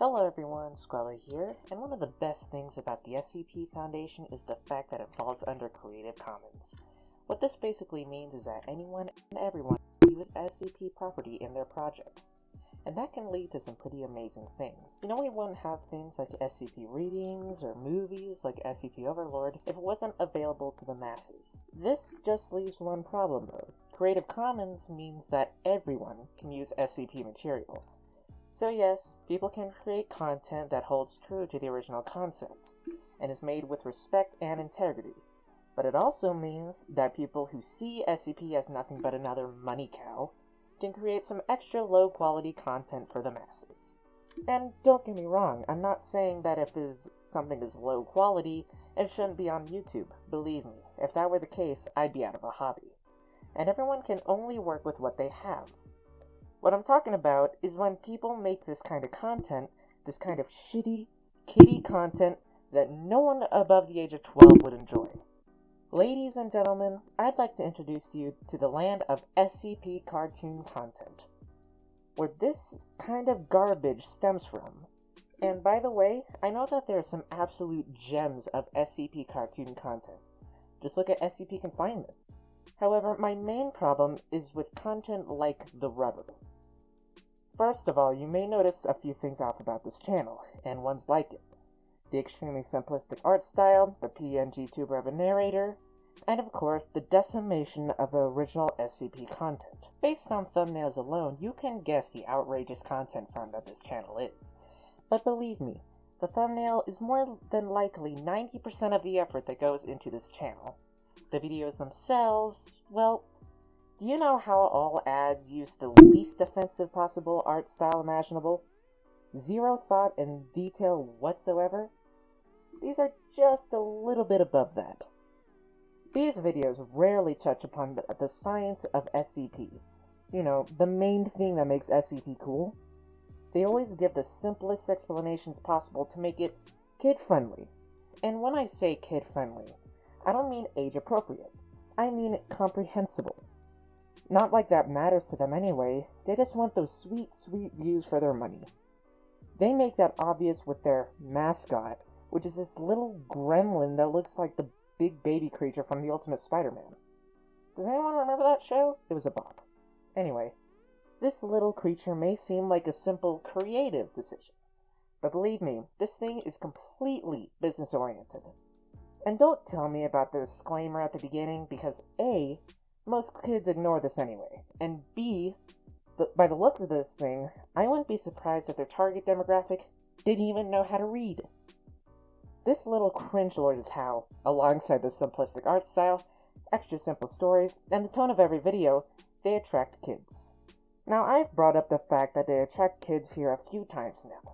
Hello everyone, SQUABO here, and one of the best things about the SCP Foundation is the fact that it falls under Creative Commons. What this basically means is that anyone and everyone can use SCP property in their projects, and that can lead to some pretty amazing things. You know, we wouldn't have things like SCP readings or movies like SCP Overlord if it wasn't available to the masses. This just leaves one problem though. Creative Commons means that everyone can use SCP material. So yes, people can create content that holds true to the original concept, and is made with respect and integrity. But it also means that people who see SCP as nothing but another money cow can create some extra low-quality content for the masses. And don't get me wrong, I'm not saying that if something is low quality, it shouldn't be on YouTube. Believe me, if that were the case, I'd be out of a hobby. And everyone can only work with what they have. What I'm talking about is when people make this kind of content, this kind of shitty, kiddie content that no one above the age of 12 would enjoy. Ladies and gentlemen, I'd like to introduce you to the land of SCP cartoon content, where this kind of garbage stems from. And by the way, I know that there are some absolute gems of SCP cartoon content. Just look at SCP Confinement. However, my main problem is with content like the rubber. First of all, you may notice a few things off about this channel, and ones like it. The extremely simplistic art style, the PNG tuber of a narrator, and of course, the decimation of the original SCP content. Based on thumbnails alone, you can guess the outrageous content farm that this channel is. But believe me, the thumbnail is more than likely 90% of the effort that goes into this channel. The videos themselves, well, do you know how all ads use the least offensive possible art style imaginable? Zero thought and detail whatsoever? These are just a little bit above that. These videos rarely touch upon the science of SCP. You know, the main thing that makes SCP cool. They always give the simplest explanations possible to make it kid-friendly. And when I say kid-friendly, I don't mean age-appropriate. I mean comprehensible. Not like that matters to them anyway, they just want those sweet, sweet views for their money. They make that obvious with their mascot, which is this little gremlin that looks like the big baby creature from the Ultimate Spider-Man. Does anyone remember that show? It was a bop. Anyway, this little creature may seem like a simple creative decision, but believe me, this thing is completely business-oriented. And don't tell me about the disclaimer at the beginning, because A, most kids ignore this anyway, and B, by the looks of this thing, I wouldn't be surprised if their target demographic didn't even know how to read. This little cringelord is how, alongside the simplistic art style, extra simple stories, and the tone of every video, they attract kids. Now, I've brought up the fact that they attract kids here a few times now,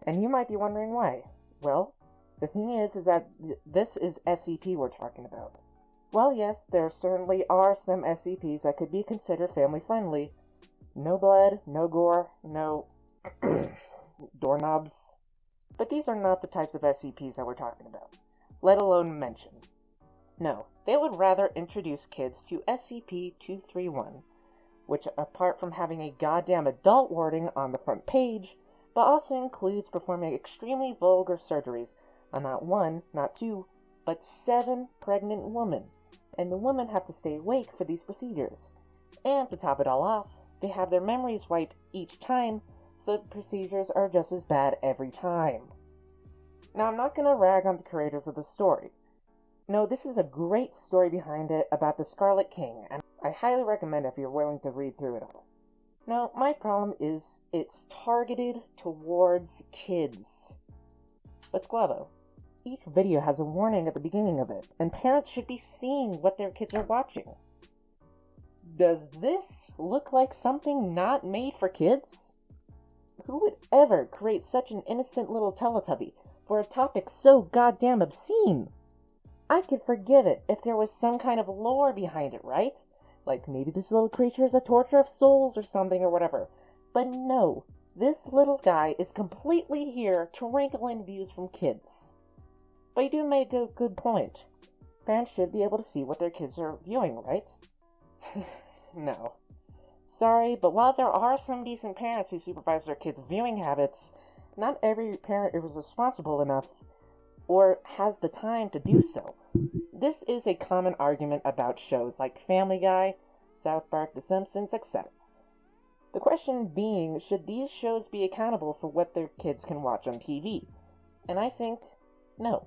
and you might be wondering why. Well, the thing is that this is SCP we're talking about. While yes, there certainly are some SCPs that could be considered family-friendly. No blood, no gore, no doorknobs. But these are not the types of SCPs that we're talking about, let alone mention. No, they would rather introduce kids to SCP-231, which apart from having a goddamn adult wording on the front page, but also includes performing extremely vulgar surgeries on not one, not two, but 7 pregnant women. And the women have to stay awake for these procedures. And to top it all off, they have their memories wiped each time, so the procedures are just as bad every time. Now, I'm not going to rag on the creators of the story. No, this is a great story behind it about the Scarlet King, and I highly recommend it if you're willing to read through it all. Now, my problem is it's targeted towards kids. But SQUABO, each video has a warning at the beginning of it, and parents should be seeing what their kids are watching. Does this look like something not made for kids? Who would ever create such an innocent little Teletubby for a topic so goddamn obscene? I could forgive it if there was some kind of lore behind it, right? Like maybe this little creature is a torture of souls or something or whatever. But no, this little guy is completely here to wrinkle in views from kids. But you do make a good point. Parents should be able to see what their kids are viewing, right? No. Sorry, but while there are some decent parents who supervise their kids' viewing habits, not every parent is responsible enough or has the time to do so. This is a common argument about shows like Family Guy, South Park, The Simpsons, etc. The question being, should these shows be accountable for what their kids can watch on TV? And I think, no.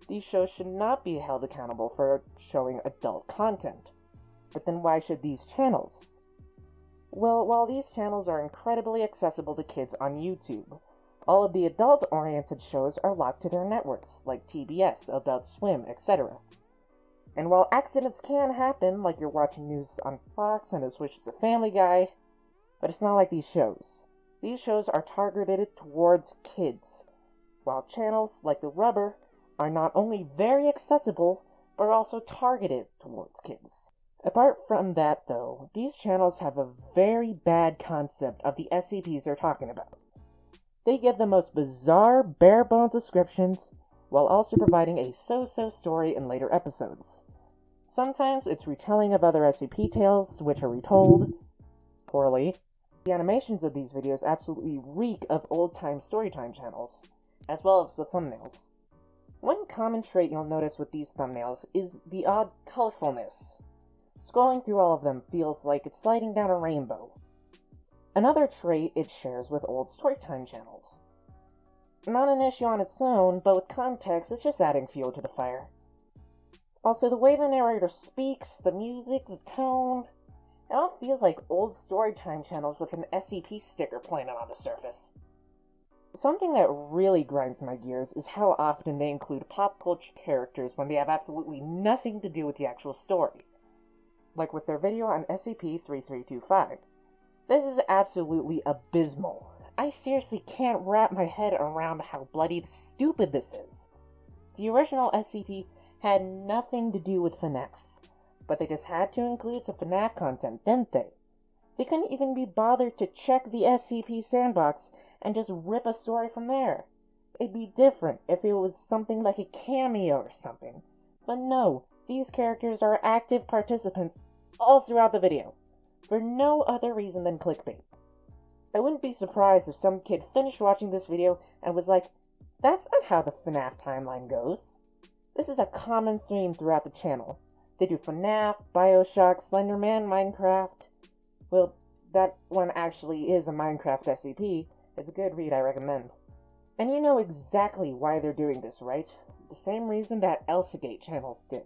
These shows should not be held accountable for showing adult content. But then why should these channels? Well, while these channels are incredibly accessible to kids on YouTube, all of the adult-oriented shows are locked to their networks, like TBS, Adult Swim, etc. And while accidents can happen, like you're watching news on Fox and it switches to Family Guy, but it's not like these shows. These shows are targeted towards kids, while channels like The Rubber are not only very accessible, but also targeted towards kids. Apart from that, though, these channels have a very bad concept of the SCPs they're talking about. They give the most bizarre, bare-bones descriptions, while also providing a so-so story in later episodes. Sometimes it's retelling of other SCP tales, which are retold poorly. The animations of these videos absolutely reek of old-time storytime channels, as well as the thumbnails. One common trait you'll notice with these thumbnails is the odd colorfulness. Scrolling through all of them feels like it's sliding down a rainbow. Another trait it shares with old storytime channels. Not an issue on its own, but with context, it's just adding fuel to the fire. Also, the way the narrator speaks, the music, the tone, it all feels like old storytime channels with an SCP sticker planted on the surface. Something that really grinds my gears is how often they include pop culture characters when they have absolutely nothing to do with the actual story. Like with their video on SCP-3325. This is absolutely abysmal. I seriously can't wrap my head around how bloody stupid this is. The original SCP had nothing to do with FNAF, but they just had to include some FNAF content, didn't they? They couldn't even be bothered to check the SCP sandbox and just rip a story from there. It'd be different if it was something like a cameo or something. But no, these characters are active participants all throughout the video, for no other reason than clickbait. I wouldn't be surprised if some kid finished watching this video and was like, that's not how the FNAF timeline goes. This is a common theme throughout the channel. They do FNAF, Bioshock, Slender Man, Minecraft. Well, that one actually is a Minecraft SCP. It's a good read, I recommend. And you know exactly why they're doing this, right? The same reason that ElsaGate channels did.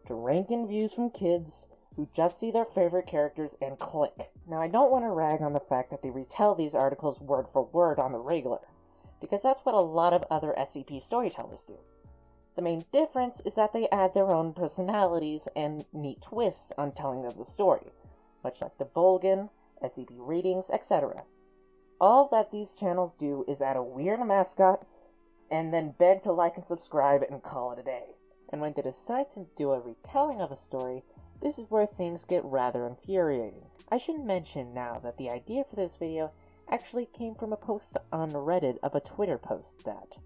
To rank in views from kids who just see their favorite characters and click. Now, I don't want to rag on the fact that they retell these articles word for word on the regular, because that's what a lot of other SCP storytellers do. The main difference is that they add their own personalities and neat twists on telling of the story, much like the Volgan, SCP readings, etc. All that these channels do is add a weird mascot, and then beg to like and subscribe and call it a day. And when they decide to do a retelling of a story, this is where things get rather infuriating. I should mention now that the idea for this video actually came from a post on Reddit of a Twitter post that,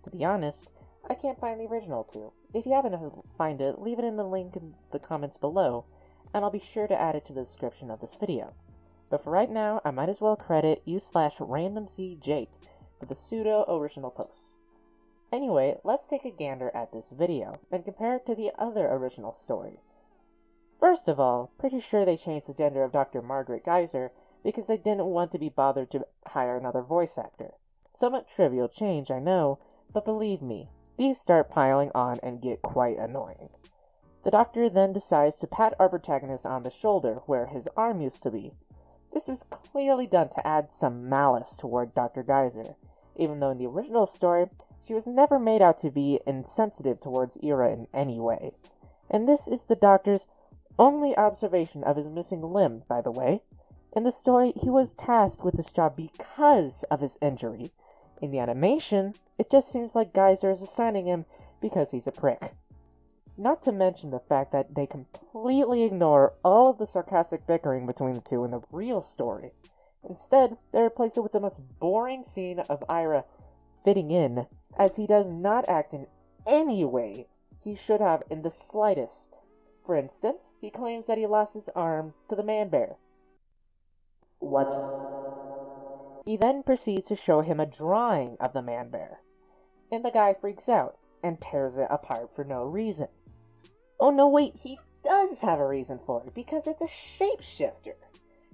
to be honest, I can't find the original to. If you happen to find it, leave it in the link in the comments below, and I'll be sure to add it to the description of this video. But for right now, I might as well credit u/randomzjake for the pseudo-original post. Anyway, let's take a gander at this video, and compare it to the other original story. First of all, pretty sure they changed the gender of Dr. Margaret Geyser because they didn't want to be bothered to hire another voice actor. Somewhat trivial change, I know, but believe me, these start piling on and get quite annoying. The Doctor then decides to pat our protagonist on the shoulder where his arm used to be. This was clearly done to add some malice toward Dr. Geyser, even though in the original story, she was never made out to be insensitive towards Ira in any way. And this is the Doctor's only observation of his missing limb, by the way. In the story, he was tasked with this job because of his injury. In the animation, it just seems like Geyser is assigning him because he's a prick. Not to mention the fact that they completely ignore all of the sarcastic bickering between the two in the real story. Instead, they replace it with the most boring scene of Ira fitting in, as he does not act in any way he should have in the slightest. For instance, he claims that he lost his arm to the man-bear. What? He then proceeds to show him a drawing of the man-bear, and the guy freaks out and tears it apart for no reason. Oh no, wait, he does have a reason for it, because it's a shapeshifter.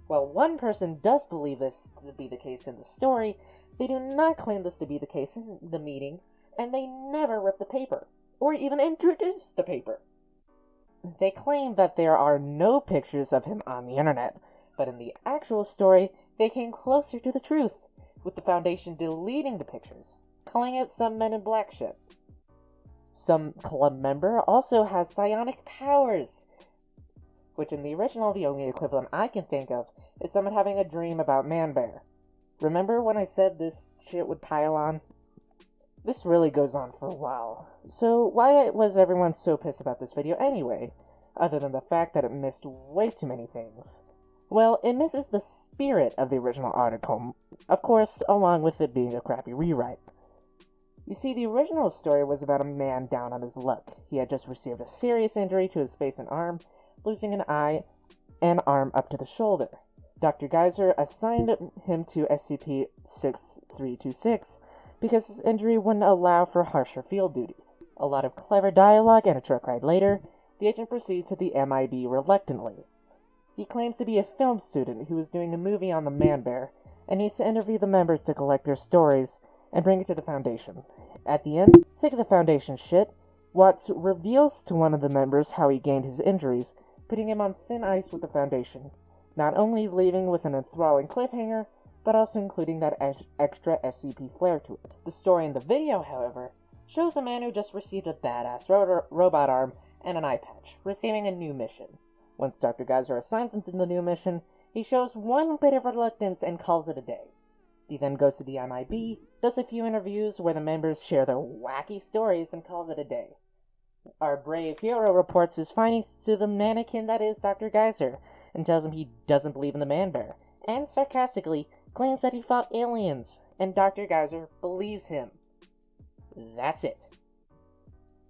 While one person does believe this to be the case in the story, they do not claim this to be the case in the meeting, and they never rip the paper, or even introduce the paper. They claim that there are no pictures of him on the internet, but in the actual story, they came closer to the truth, with the Foundation deleting the pictures, calling it some Men in Black shit. Some club member also has psionic powers, which in the original, the only equivalent I can think of is someone having a dream about Man-Bear. Remember when I said this shit would pile on? This really goes on for a while. So why was everyone so pissed about this video anyway, other than the fact that it missed way too many things? Well, it misses the spirit of the original article, of course, along with it being a crappy rewrite. You see, the original story was about a man down on his luck. He had just received a serious injury to his face and arm, losing an eye and arm up to the shoulder. Dr. Geyser assigned him to SCP-6326 because his injury wouldn't allow for harsher field duty. A lot of clever dialogue and a truck ride later, the agent proceeds to the MIB reluctantly. He claims to be a film student who is doing a movie on the Man-Bear and needs to interview the members to collect their stories and bring it to the Foundation. At the end, sick of the Foundation shit, Watts reveals to one of the members how he gained his injuries, putting him on thin ice with the Foundation, not only leaving with an enthralling cliffhanger, but also including that extra SCP flair to it. The story in the video, however, shows a man who just received a badass robot arm and an eye patch, receiving a new mission. Once Dr. Geyser assigns him to the new mission, he shows one bit of reluctance and calls it a day. He then goes to the MIB, does a few interviews where the members share their wacky stories, and calls it a day. Our brave hero reports his findings to the mannequin that is Dr. Geyser, and tells him he doesn't believe in the Man-Bear, and sarcastically claims that he fought aliens, and Dr. Geyser believes him. That's it.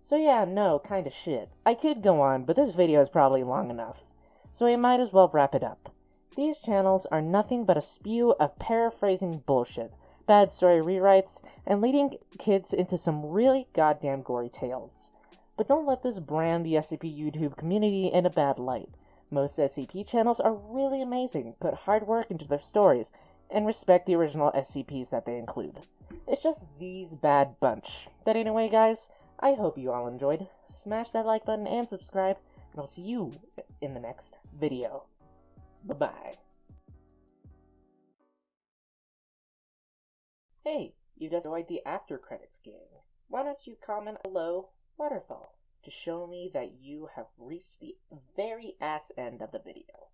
So yeah, no, kinda shit. I could go on, but this video is probably long enough, so I might as well wrap it up. These channels are nothing but a spew of paraphrasing bullshit, bad story rewrites, and leading kids into some really goddamn gory tales. But don't let this brand the SCP YouTube community in a bad light. Most SCP channels are really amazing, put hard work into their stories, and respect the original SCPs that they include. It's just these bad bunch. But anyway, guys, I hope you all enjoyed. Smash that like button and subscribe, and I'll see you in the next video. Bye-bye. Hey, you just enjoyed the after credits gang. Why don't you comment below Waterfall to show me that you have reached the very ass end of the video.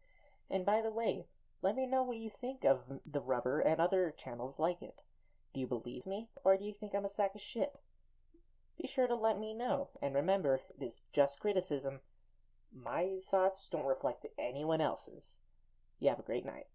And by the way, let me know what you think of the Rubber and other channels like it. Do you believe me, or do you think I'm a sack of shit? Be sure to let me know, and remember, it is just criticism. My thoughts don't reflect anyone else's. You have a great night.